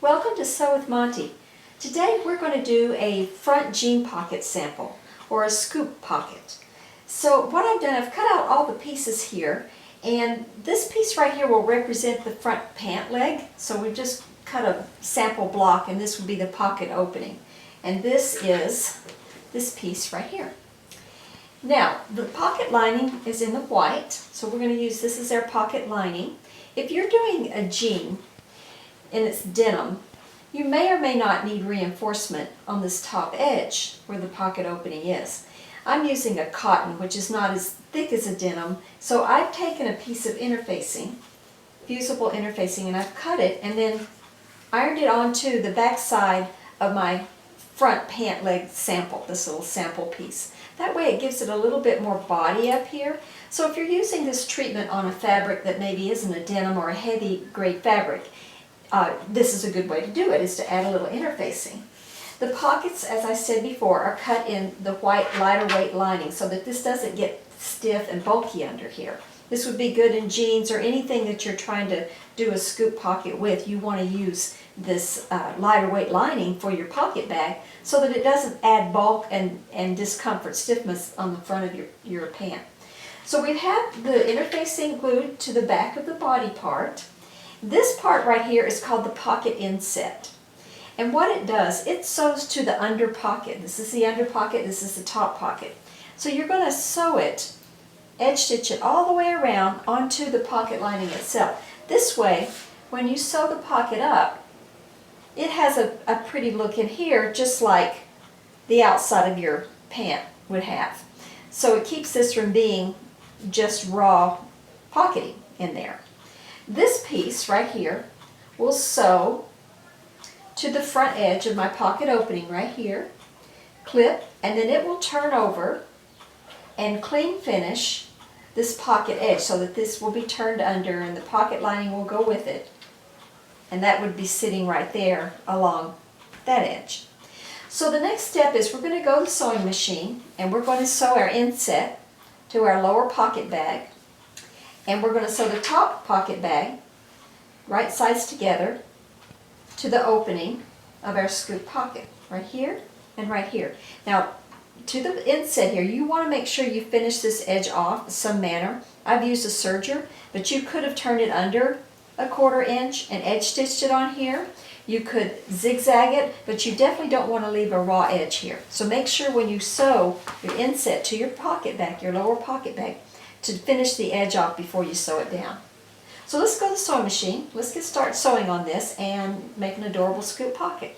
Welcome to Sew with Monty. Today we're going to do a front jean pocket sample, or a scoop pocket. So what I've done, I've cut out all the pieces here, and this piece right here will represent the front pant leg. So we've just cut a sample block, and this would be the pocket opening. And this is this piece right here. Now, the pocket lining is in the white, so we're going to use this as our pocket lining. If you're doing a jean and it's denim, you may or may not need reinforcement on this top edge where the pocket opening is. I'm using a cotton, which is not as thick as a denim, so I've taken a piece of interfacing, fusible interfacing, and I've cut it and then ironed it onto the back side of my front pant leg sample, this little sample piece. That way it gives it a little bit more body up here. So if you're using this treatment on a fabric that maybe isn't a denim or a heavy grade fabric, this is a good way to do it, is to add a little interfacing. The pockets, as I said before, are cut in the white lighter weight lining so that this doesn't get stiff and bulky under here. This would be good in jeans or anything that you're trying to do a scoop pocket with. You want to use this lighter weight lining for your pocket bag so that it doesn't add bulk and discomfort, stiffness on the front of your pant. So we've had the interfacing glued to the back of the body part. This part right here is called the pocket inset. And what it does, it sews to the under pocket. This is the under pocket, this is the top pocket. So you're going to sew it, edge stitch it all the way around onto the pocket lining itself. This way, when you sew the pocket up, it has a pretty look in here, just like the outside of your pant would have. So it keeps this from being just raw pocketing in there. This piece right here will sew to the front edge of my pocket opening right here, clip, and then it will turn over and clean finish this pocket edge so that this will be turned under and the pocket lining will go with it. And that would be sitting right there along that edge. So the next step is we're going to go to the sewing machine and we're going to sew our inset to our lower pocket bag. And we're going to sew the top pocket bag, right sides together, to the opening of our scoop pocket, right here and right here. Now, to the inset here, you want to make sure you finish this edge off in some manner. I've used a serger, but you could have turned it under a 1/4 inch and edge stitched it on here. You could zigzag it, but you definitely don't want to leave a raw edge here. So make sure when you sew your inset to your pocket bag, your lower pocket bag, to finish the edge off before you sew it down. So let's go to the sewing machine. Let's get started sewing on this and make an adorable scoop pocket.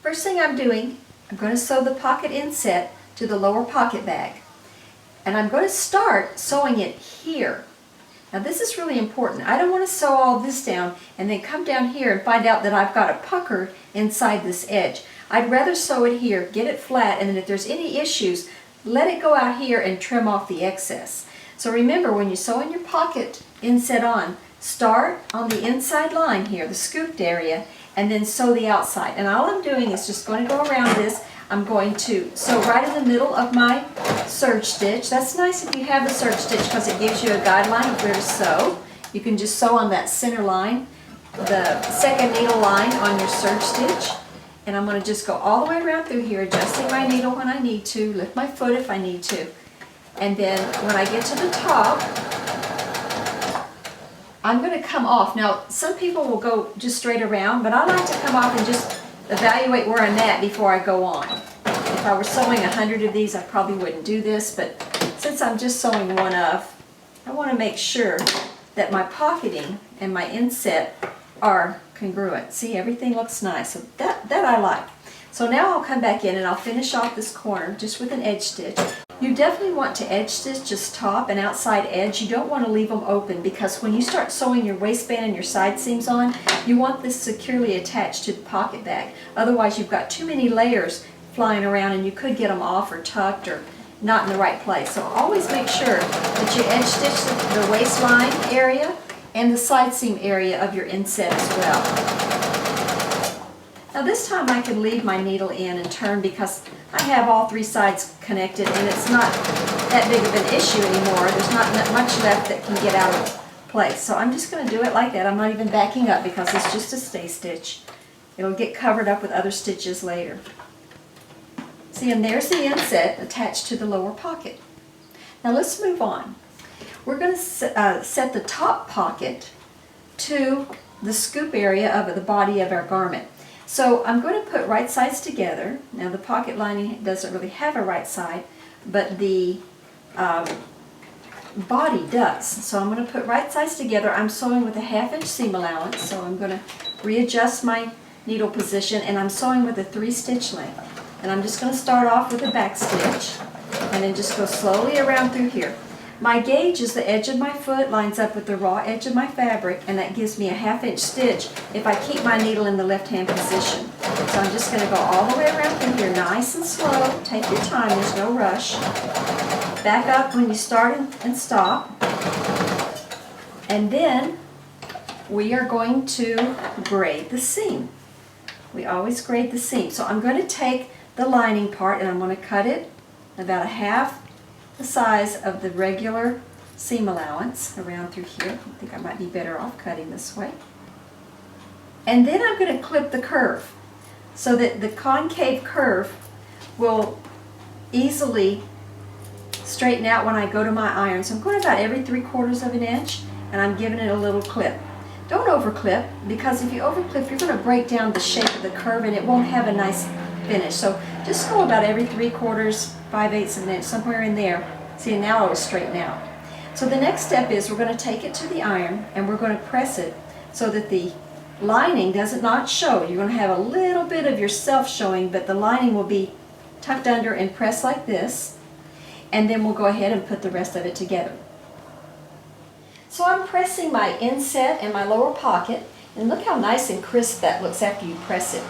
First thing I'm doing, I'm going to sew the pocket inset to the lower pocket bag. And I'm going to start sewing it here. Now this is really important. I don't want to sew all this down and then come down here and find out that I've got a pucker inside this edge. I'd rather sew it here, get it flat, and then if there's any issues, let it go out here and trim off the excess. So remember, when you sew in your pocket inset on, start on the inside line here, the scooped area, and then sew the outside. And all I'm doing is just going to go around this. I'm going to sew right in the middle of my serge stitch. That's nice if you have the serge stitch because it gives you a guideline of where to sew. You can just sew on that center line, the second needle line on your serge stitch. And I'm going to just go all the way around through here, adjusting my needle when I need to, lift my foot if I need to. And then when I get to the top, I'm going to come off. Now, some people will go just straight around, but I like to come off and just evaluate where I'm at before I go on. If I were sewing 100 of these, I probably wouldn't do this, but since I'm just sewing one of, I want to make sure that my pocketing and my inset are congruent. See, everything looks nice, so that I like. So now I'll come back in and I'll finish off this corner just with an edge stitch. You definitely want to edge stitch just top and outside edge. You don't want to leave them open because when you start sewing your waistband and your side seams on, you want this securely attached to the pocket bag. Otherwise you've got too many layers flying around and you could get them off or tucked or not in the right place. So always make sure that you edge stitch the waistline area and the side seam area of your inset as well. Now this time I can leave my needle in and turn because I have all 3 sides connected and it's not that big of an issue anymore. There's not much left that can get out of place. So I'm just going to do it like that. I'm not even backing up because it's just a stay stitch. It'll get covered up with other stitches later. See, and there's the inset attached to the lower pocket. Now let's move on. We're going to set the top pocket to the scoop area of the body of our garment. So I'm going to put right sides together. Now the pocket lining doesn't really have a right side, but the body does. So I'm going to put right sides together. I'm sewing with a 1/2 inch seam allowance, so I'm going to readjust my needle position, and I'm sewing with a 3 stitch length. And I'm just going to start off with a back stitch and then just go slowly around through here. My gauge is the edge of my foot lines up with the raw edge of my fabric, and that gives me a 1/2 inch stitch if I keep my needle in the left hand position. So I'm just going to go all the way around through here nice and slow. Take your time, there's no rush. Back up when you start and stop. And then we are going to grade the seam. We always grade the seam. So I'm going to take the lining part and I'm going to cut it about 1/2 the size of the regular seam allowance around through here. I think I might be better off cutting this way. And then I'm going to clip the curve so that the concave curve will easily straighten out when I go to my iron. So I'm going about every 3/4 of an inch, and I'm giving it a little clip. Don't overclip, because if you overclip, you're going to break down the shape of the curve and it won't have a nice finish. So just go about every 3/4, 5/8 of an inch, somewhere in there. See, now it will straighten out. So the next step is we're going to take it to the iron and we're going to press it so that the lining does not show. You're going to have a little bit of yourself showing, but the lining will be tucked under and pressed like this. And then we'll go ahead and put the rest of it together. So I'm pressing my inset and my lower pocket, and look how nice and crisp that looks after you press it.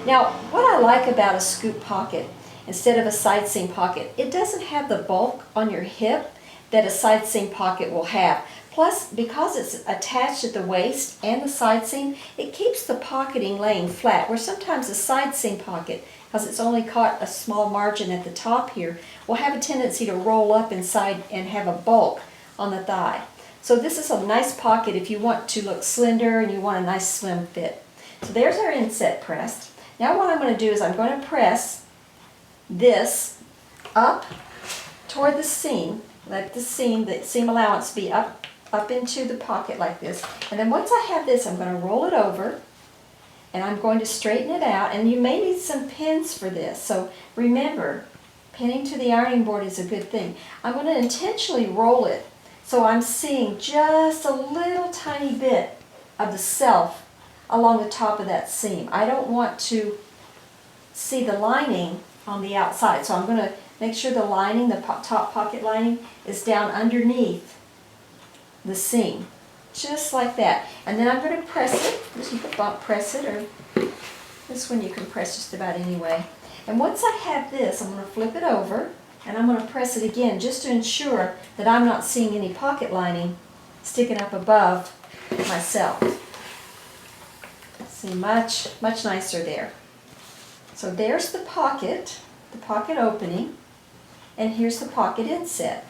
Now, what I like about a scoop pocket instead of a side seam pocket, it doesn't have the bulk on your hip that a side seam pocket will have. Plus, because it's attached at the waist and the side seam, it keeps the pocketing laying flat, where sometimes a side seam pocket, because it's only caught a small margin at the top here, will have a tendency to roll up inside and have a bulk on the thigh. So this is a nice pocket if you want to look slender and you want a nice slim fit. So there's our inset pressed. Now what I'm going to do is I'm going to press this up toward the seam. Let the seam allowance be up into the pocket like this. And then once I have this, I'm going to roll it over and I'm going to straighten it out. And you may need some pins for this. So remember, pinning to the ironing board is a good thing. I'm going to intentionally roll it so I'm seeing just a little tiny bit of the self along the top of that seam. I don't want to see the lining on the outside. So I'm going to make sure the lining, the top pocket lining, is down underneath the seam. Just like that. And then I'm going to press it. You can bump press it, or this one you can press just about any way. And once I have this, I'm going to flip it over and I'm going to press it again just to ensure that I'm not seeing any pocket lining sticking up above myself. See, much nicer there. So there's the pocket opening, and here's the pocket inset.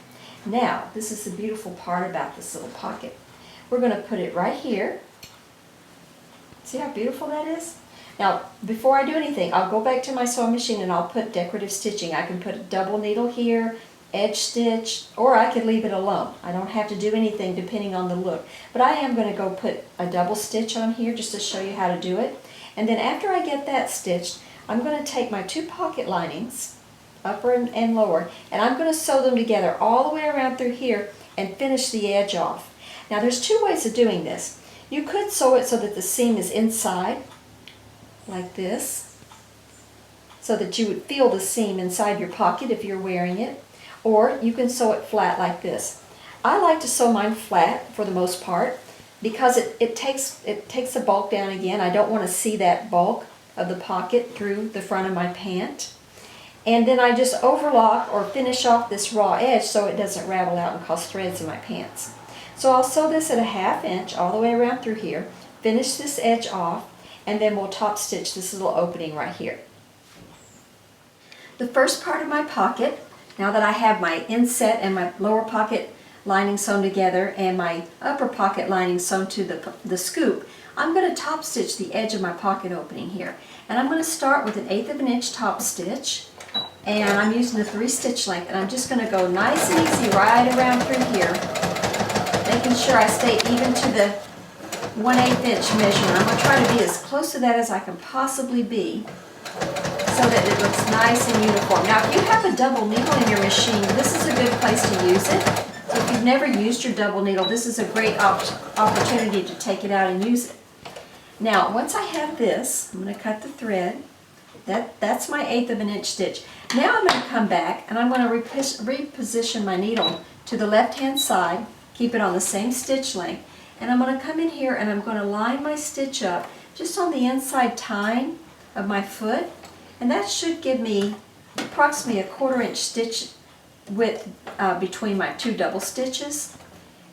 Now, this is the beautiful part about this little pocket. We're going to put it right here. See how beautiful that is? Now, before I do anything, I'll go back to my sewing machine and I'll put decorative stitching. I can put a double needle here, edge stitch, or I could leave it alone. I don't have to do anything depending on the look. But I am going to go put a double stitch on here just to show you how to do it. And then after I get that stitched, I'm going to take my 2 pocket linings, upper and lower, and I'm going to sew them together all the way around through here and finish the edge off. Now there's 2 ways of doing this. You could sew it so that the seam is inside, like this, so that you would feel the seam inside your pocket if you're wearing it, or you can sew it flat like this. I like to sew mine flat for the most part because it takes the bulk down again. I don't want to see that bulk of the pocket through the front of my pant. And then I just overlock or finish off this raw edge so it doesn't ravel out and cause threads in my pants. So I'll sew this at a 1/2 inch all the way around through here, finish this edge off, and then we'll top stitch this little opening right here. The first part of my pocket, now that I have my inset and my lower pocket lining sewn together and my upper pocket lining sewn to the scoop, I'm going to top stitch the edge of my pocket opening here. And I'm going to start with an 1/8 of an inch top stitch, and I'm using the 3 stitch length, and I'm just going to go nice and easy right around through here, making sure I stay even to the 1/8 inch measurement. I'm going to try to be as close to that as I can possibly be, so that it looks nice and uniform. Now, if you have a double needle in your machine, this is a good place to use it. So if you've never used your double needle, this is a great opportunity to take it out and use it. Now, once I have this, I'm going to cut the thread. That's my 1/8 of an inch stitch. Now I'm going to come back and I'm going to reposition my needle to the left-hand side, keep it on the same stitch length, and I'm going to come in here and I'm going to line my stitch up just on the inside tine of my foot, and that should give me approximately a 1/4 inch stitch width between my 2 double stitches.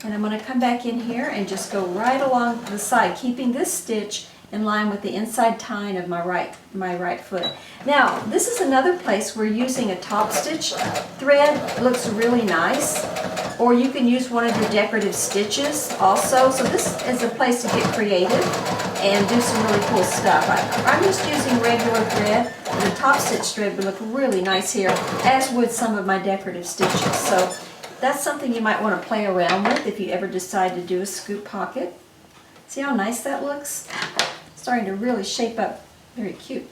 And I'm going to come back in here and just go right along the side, keeping this stitch in line with the inside tine of my right foot. Now, this is another place where using a top stitch thread looks really nice, or you can use one of your decorative stitches also. So this is a place to get creative and do some really cool stuff. I'm just using regular thread, but the top stitch thread would look really nice here, as would some of my decorative stitches. So that's something you might want to play around with if you ever decide to do a scoop pocket. See how nice that looks? Starting to really shape up very cute.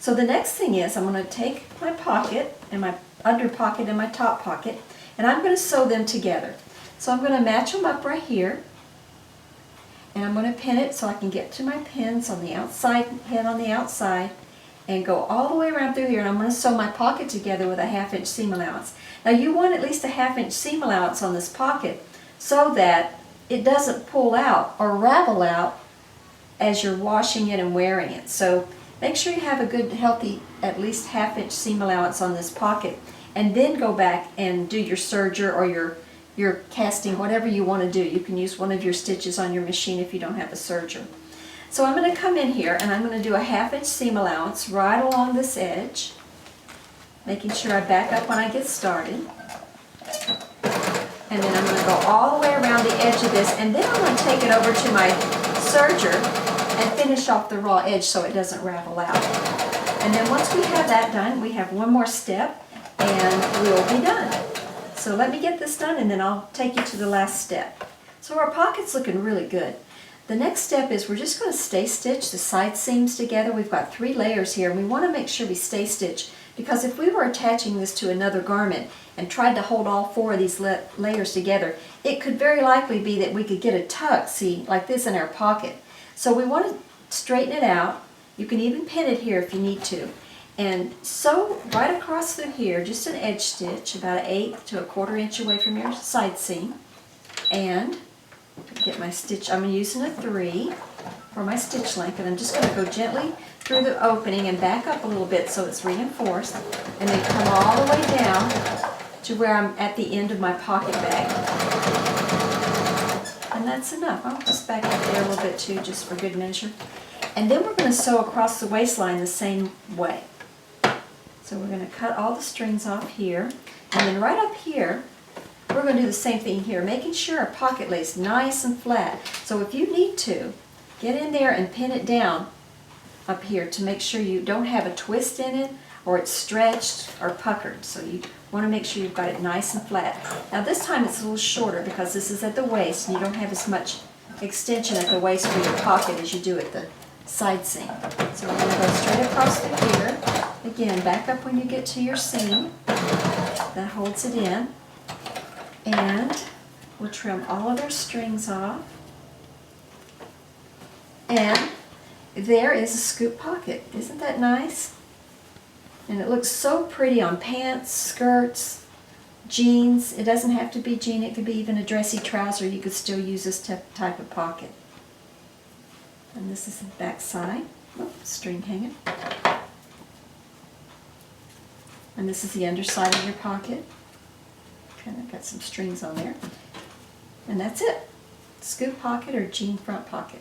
So the next thing is I'm going to take my pocket and my under pocket and my top pocket, and I'm going to sew them together. So I'm going to match them up right here, and I'm going to pin it so I can get to my pins on the outside, pin on the outside, and go all the way around through here, and I'm going to sew my pocket together with a 1/2 inch seam allowance. Now you want at least a 1/2 inch seam allowance on this pocket so that it doesn't pull out or ravel out as you're washing it and wearing it. So make sure you have a good healthy at least 1/2 inch seam allowance on this pocket, and then go back and do your serger or your casting, whatever you want to do. You can use one of your stitches on your machine if you don't have a serger. So I'm going to come in here and I'm going to do a 1/2 inch seam allowance right along this edge, making sure I back up when I get started. And then I'm going to go all the way around the edge of this, and then I'm going to take it over to my serger and finish off the raw edge so it doesn't ravel out. And then once we have that done, we have one more step and we'll be done. So let me get this done and then I'll take you to the last step. So our pocket's looking really good. The next step is we're just going to stay stitch the side seams together. We've got 3 layers here, and we want to make sure we stay stitch, because if we were attaching this to another garment and tried to hold all 4 of these layers together, it could very likely be that we could get a tuck, see, like this in our pocket. So we want to straighten it out. You can even pin it here if you need to. And sew right across through here, just an edge stitch, about 1/8 to a 1/4 inch away from your side seam. And get my stitch, I'm using a 3 for my stitch length, and I'm just going to go gently through the opening and back up a little bit so it's reinforced, and then come all the way down to where I'm at the end of my pocket bag. And that's enough. I'll just back up there a little bit too, just for good measure. And then we're going to sew across the waistline the same way. So we're going to cut all the strings off here, and then right up here we're going to do the same thing here, making sure our pocket lays nice and flat. So if you need to, get in there and pin it down up here to make sure you don't have a twist in it or it's stretched or puckered. So you want to make sure you've got it nice and flat. Now this time it's a little shorter because this is at the waist and you don't have as much extension at the waist for your pocket as you do at the side seam. So we're going to go straight across through here. Again, back up when you get to your seam. That holds it in. And we'll trim all of our strings off. And there is a scoop pocket. Isn't that nice? And it looks so pretty on pants, skirts, jeans. It doesn't have to be jean. It could be even a dressy trouser. You could still use this type of pocket. And this is the back side. Oh, string hanging. And this is the underside of your pocket. Kind of got some strings on there. And that's it. Scoop pocket or jean front pocket.